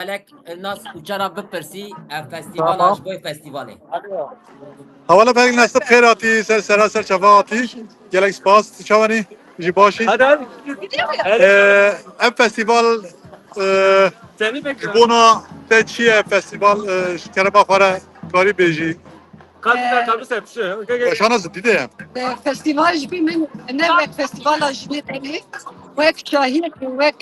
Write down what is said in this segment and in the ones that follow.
Alek nas uçara bipirsi festival Tamam. aşkoy festivali. Havala pek nasip khair ati ser seraser çava ati. Gelek spas çavani ji başı. Hadi hadi. Ev festival Seni bekliyorum. bona te çiye festival kereba para kari beji. Kalbine tabi sepsi. Şanası dide ya. فستیوال جبی من نه وک فستیوال جبی تنی وک شاهین وک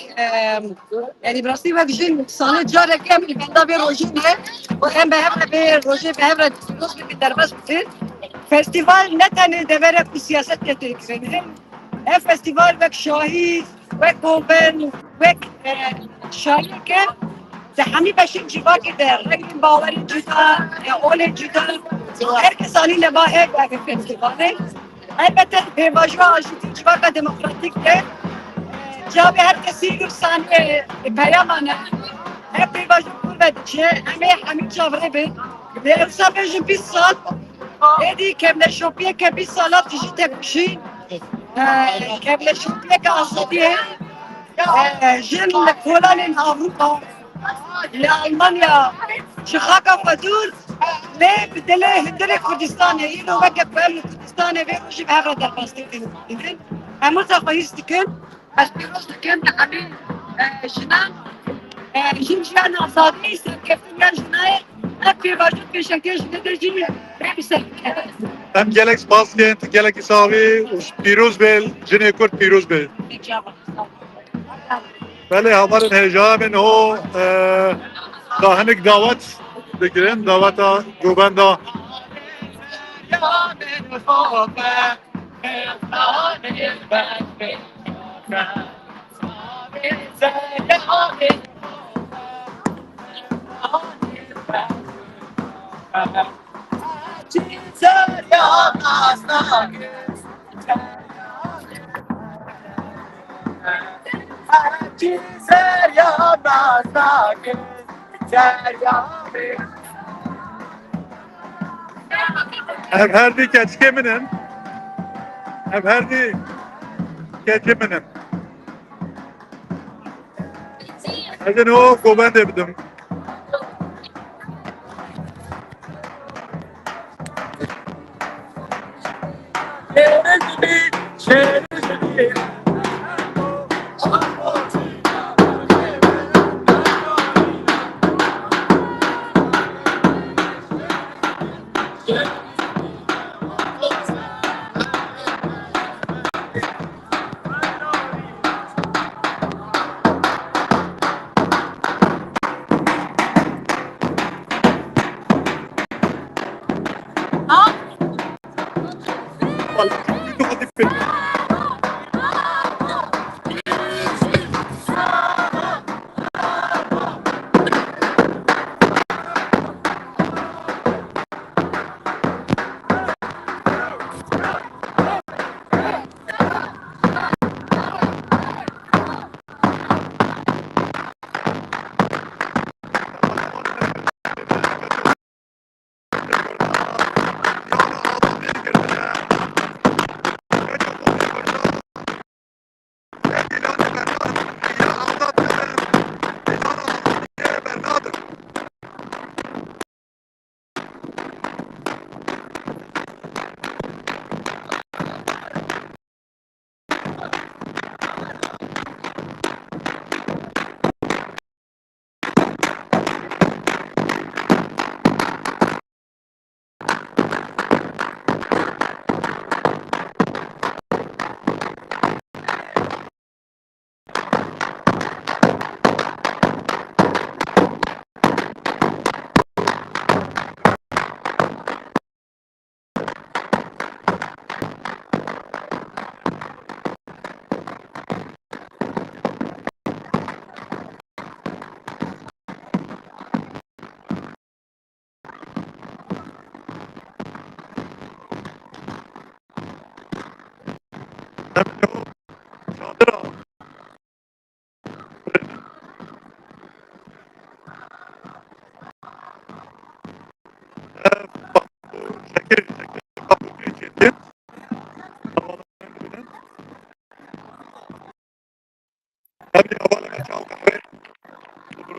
یعنی براستی وک جن سال جاره کم بندا به روزی نه و هم به هم به روزی به هم روز به درباز بودن فستیوال نه تنی دوره سیاست کتیک نه فستیوال وک شاهی وک گوبن وک شاهی که همه باشیم جیباتی در رنگ باوری جدا اول جدا herkes haliyle bahek bir festivali. Elbette Pevajı aşıtı civaka demokratik de cevabı herkesi bir saniye peyamanı hep Pevajı kurvetici hem çavre bir ve evsa bejim bir saat edi kemle şopiye ke bir salat işi tekmişi kemle şopiye ke asadiye jin kolalin Avrupa لألمانيا شخاكا فدول ليه بدله هندري كردستان يلو وقت بهم كردستان بيروش بهذا الفاستيكين هموتا قيستكين بس بيروشكين تحمي جنان جنجان أصابي سكفتين جناي أكفي باجود في شكل ندرجي بيسك Hem gelek spas kent gelek isavi piruz bel jine kurt piruz bel. Veli hamarin heyecanın o dahinik davet dikirin daveta gubenda hem herdi keçkeminin hem herdi keçkeminin. Hadi o gubenda bidim.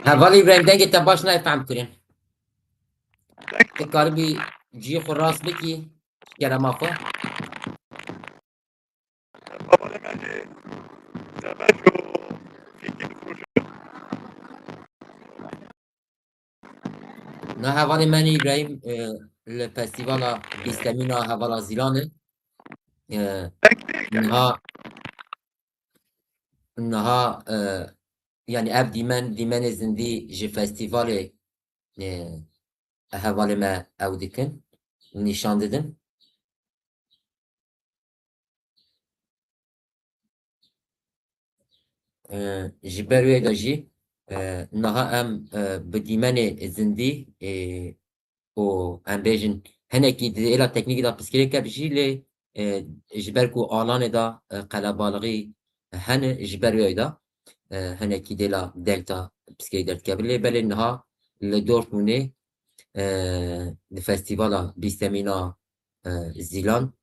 هوالی ابراهیم دنگ تا باش نفهم کرین تکار بی جی خو راست بکی گرم آخو هوا منی زمان جو فیکی خوش نه هوالی من ابراهیم الفستیوالا بیستمینا هوالا زیرانه نها نها يعني اب ديمان زندي جي فستيفال هوال ما او دكن نشان ددن جي بروي دا جي نها ام بديمان زندي او ام بيجن هنكي دي الى تكنيك دا بسكريكا بجي لي جبركو آلان دا قلبالغي هن جبروي دا هنكي دي لا دلتا بسكري درت كابلي بل انها لدورتموني لفستیوالا بیستمینا زیلان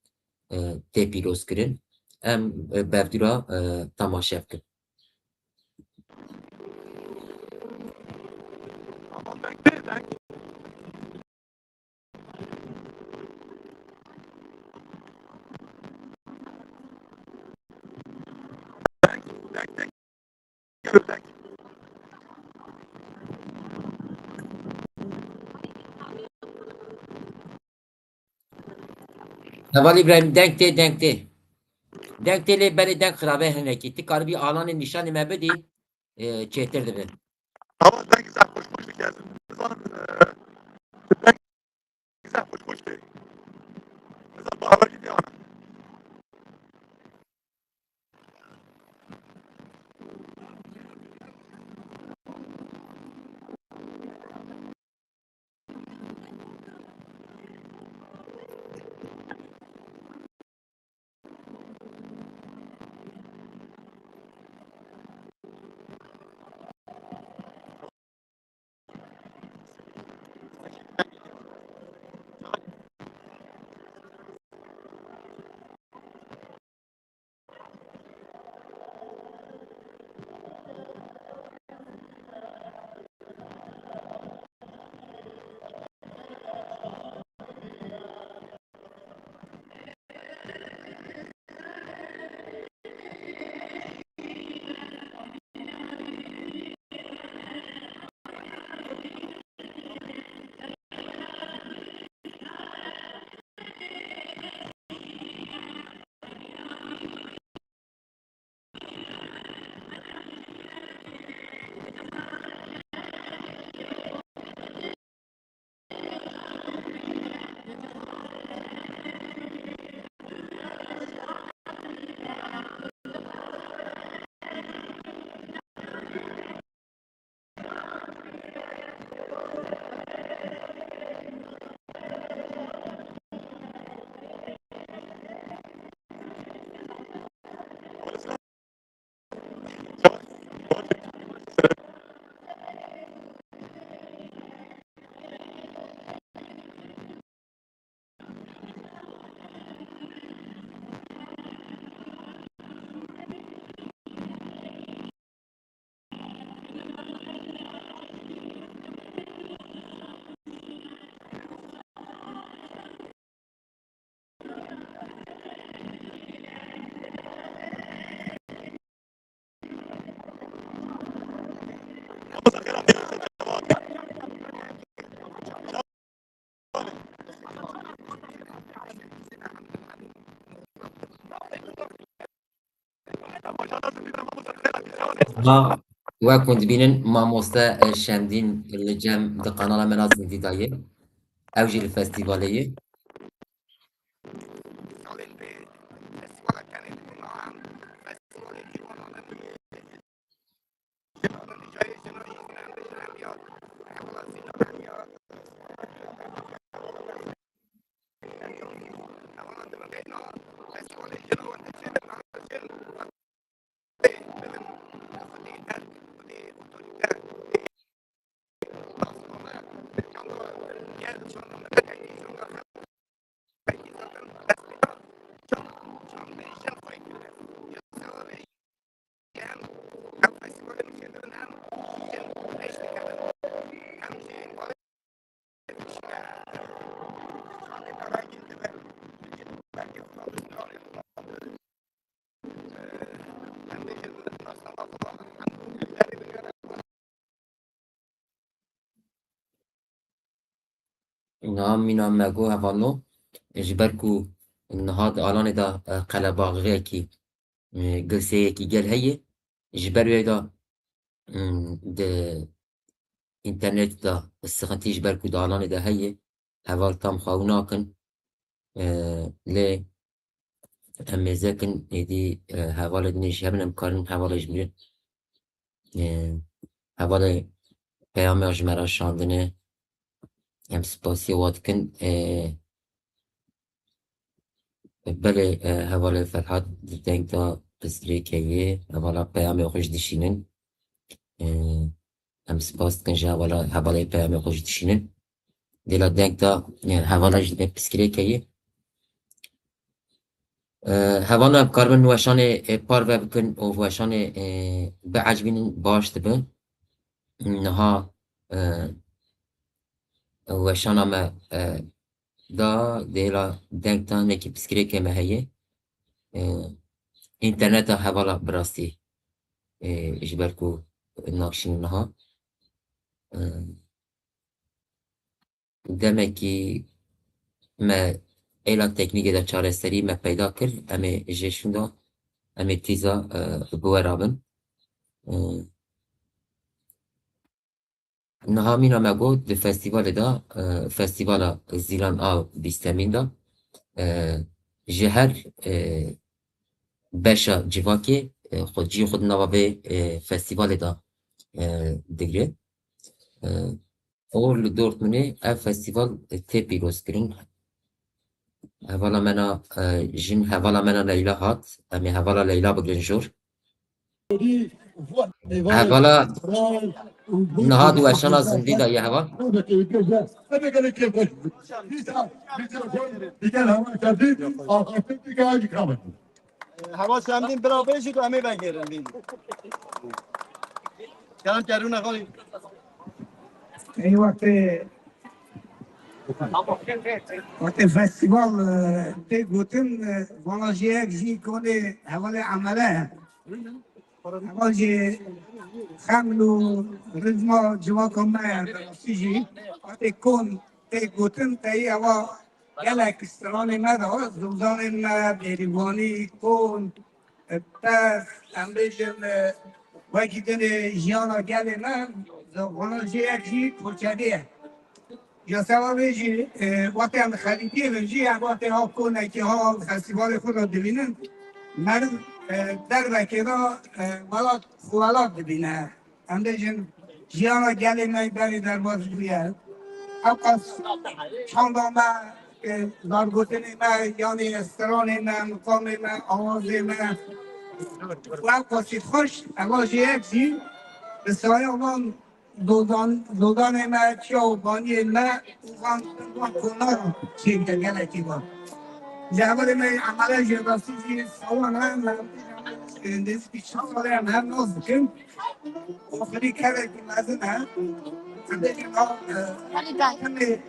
تی پیروز کرن ام بردورا تماشا کن ولی ابراهیم دنگ تی لی بری دنگ خرابه هنگی تی کاربی آلان نشانی مبدی چهتر دبه هوا دنگ زن خوش میکردن بزنم دنگ زن خوش دی بزنم با هوا گیدی آنم ما وكنت بينن ما موستا شمدين الجام دي قناة منازل دي دايه او جي الفستيفالية نها مینا مگو هفانو جبركو نهاد آلان دا قلباغي كي قلسي كي قال هي جبر دا د انترنت دا السخنتي جبركو دا آلان دا هي هوال تام خاوناكن لي امزاكن دي هوال دنيش هبن امكارن هوال جبرين هوال پیام جمرا شاندنه هم سپاسی واتکن بله هواله فرحات دنگ تا پسری کهیه هوالا پیام خوش دشینن هم سپاس کن جا هواله پیام خوش دشینن دیلا دنگ تا هوالا جدی پسری کهیه هوانا کاربن وشان پار و بکن و وشان بعجبین باش تبن نها وشان اما دا دیلا دنگ تا نکی پسری که مهیه اینترنت هوالا براستی اجبركو ناقشين نها دمكي ما ایلا تکنیک دا چاره سری ما پیدا کرد اما جشن دا اما تیزا بورابن نها مینا مگو ده فستیوال دا فستیوال زیلان آو بیستمین دا جهر باشا جواکی خود جی خود نوابه فستیوال دا دگره اول دورتمونه اف فستیوال تی پیروز کرن هوالا منا جن هوالا منا لیلا هات امی هوالا لیلا بگرن جور هوالا نهاد و اشانا زندی دا یه هوا هوا شمدین برا بشی تو همه بگیرن کلام کرو نخواهی این وقت فستیوال تی گوتن والا جیگ جی کنه حوال عمله حوال جی خمل و رزما جوا کنه سیجی وقت کن تی گوتن تی هوا گلک استران مده زوزان مده بیریوانی کن پس امریشن وکی دن جیانا گله من والا جیگ جی پرچدیه یا سوابه جی وقتی هم خریدی بجی هم وقتی ها کنه که ها فستیوال خود را ببینن مرد در وکی را ولاد خوالات ببینه هم دیجن جیانا گلی نای بری در باز بیاد اوقات چند آمه دارگوتنی من یعنی استرانی من مقام من آوازی من و اوقات خوش اما جی اکزی به سایه آمان دودان ما چیو بانی ما اوان کنار چین کنگله کی با جواب ما عمله جراسی چی سوان هم اندیس بیشتر ساله هم ناز کن آخری کاره که مزن هم همه کنه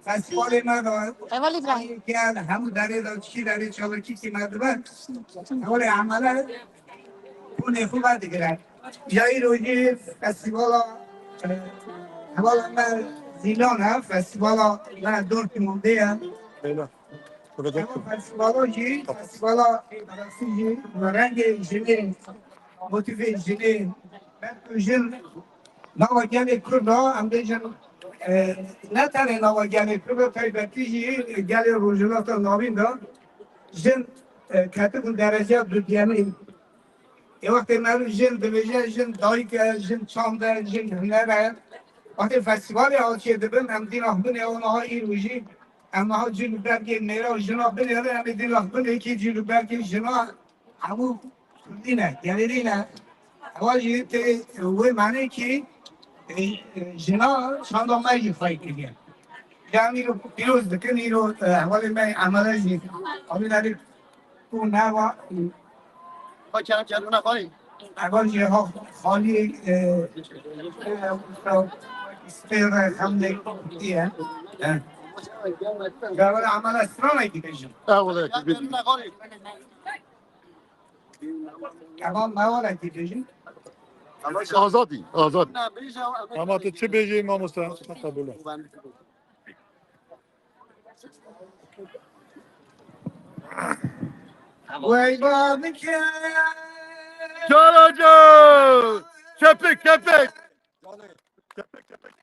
فستیوال ما دار که همون داره دار چی داره چالکی که مدبر اول عمله کنه خوبه دیگره جایی روی فستیوال حوالا من زیلان هم فستیوالا من دورتمونده هم فستیوالا جی فستیوالا برسی جی و رنگ جنه موتیف جنه من تو جن نواگن کرد هم دیجن نه تنه نواگن کرد تایبتی جی گل روژنات نامین دا جن کتب درجه دو دیانه یه وقت من جن دویجه جن دایی که جن چانده جن هنره وقتی فستیوال آتیه دبن هم دین آخبن اونها ایروژی اما ها جلو برگی نیرا و جنا بنیاره هم دین آخبن یکی جلو برگی جنا همون دینه یعنی دینه اول جیده وی معنی که جنا چند آمه فایی کنیه یعنی رو پیروز دکن این رو اول من عمله جید آبی داری تو نوا ها کلام کرو نخواهی اول جیه ها خالی استیر حمله دیه جواب عمل استرانه کی بشم اوله کلام کرو نخواهی کباب مواره کی بشم آزادی آزاد نه بیش اما تو چه بیجی ما مستقبله Vay babike. Çalacağız. Köpek köpek. Köpek köpek.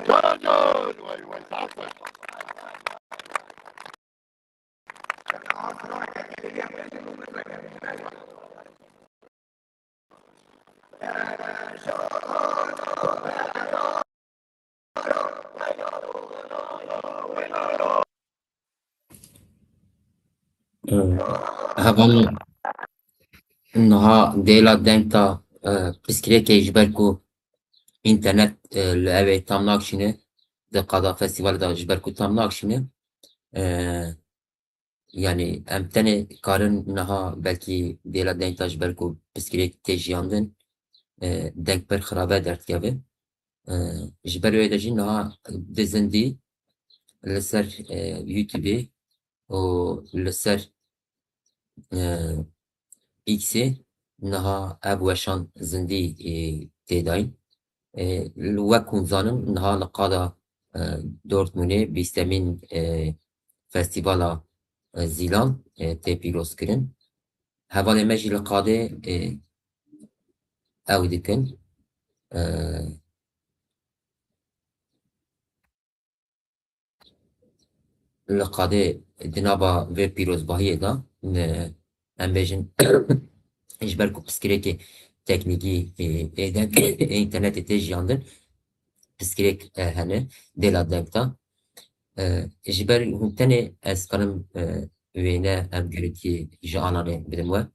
Çalacağız. Vay vay tatlı. Heval niha dêla deng ta piskirêkê ji ber ku internet li ew ê tam nakişîne di qada festîvalê de ji ber ku tam nakişîne yani em tenê karin niha belkî dêla deng ta ji ber ku piskirêk tê jiyandin deng pir xirabe derdikeve ji ber wê de jî niha di zindî li ser YouTube'ê û li ser X'ê niha ev weşan zindî têdayîn wek hûn zanin niha li qada Dortmundê bîstemîn festîvala Zîlan tê pîrozkirin hevalê me jî li qadê ew dikin li qadê di nava vê pîrozbahiyê de em bêjin ji ber ku piskirêkê teknîkî êdeng internetê tê jiyandin piskirêk hene dêla deng ta ji ber hûn tenê ez karim wêne em girêdiyê ji ananê bidim we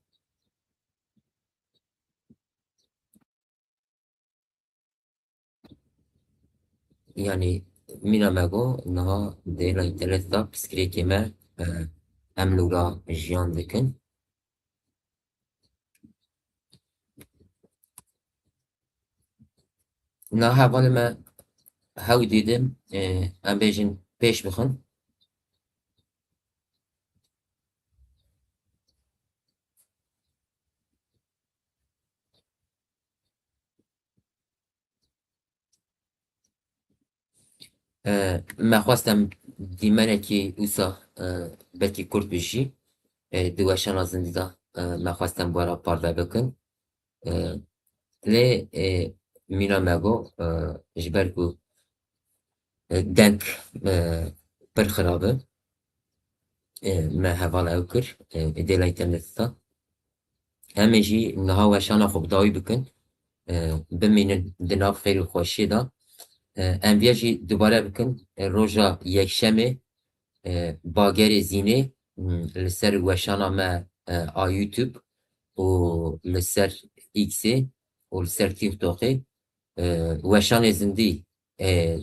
yani mîna me got niha dêla internetê da piskirêkê me em lûra jiyan dikin niha hevalê me hew dîdim em bêjin pêş bixin me xwestem dîmenekî wisa belkî Kurd bijî di weşana zindî da me xwestem wera parve bikin lê mîna me got ji ber ku دنک پر خرابه ما هەواڵ ئەو کرد دێلا ئینتەرنێتتا ئەمێ ژی نەها وەشانە خۆبداوی بکن بمینن di nav xêr û xweşiyê da em vê jî dubare bikin roja yekşemê bagerê zînê li ser weşana me a YouTube û li ser X'ê û li ser TikTokê weşanê zindî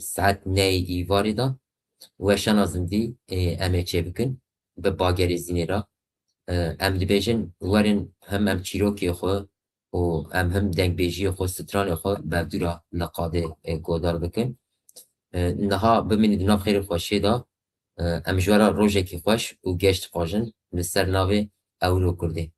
saet neyê îvarê da weşana zindî em ê çê bikin bi bagerê zînê ra em dibêjin werin hem em çîrokê xwe û em him dengbêjiyê xwe stranê xwe bevdûra li qadê godar bikin niha bimînin di nav xêrê xweşiyê da em ji wera rojekî xweş û geş dixwajin li ser navê Ewro Kurdê.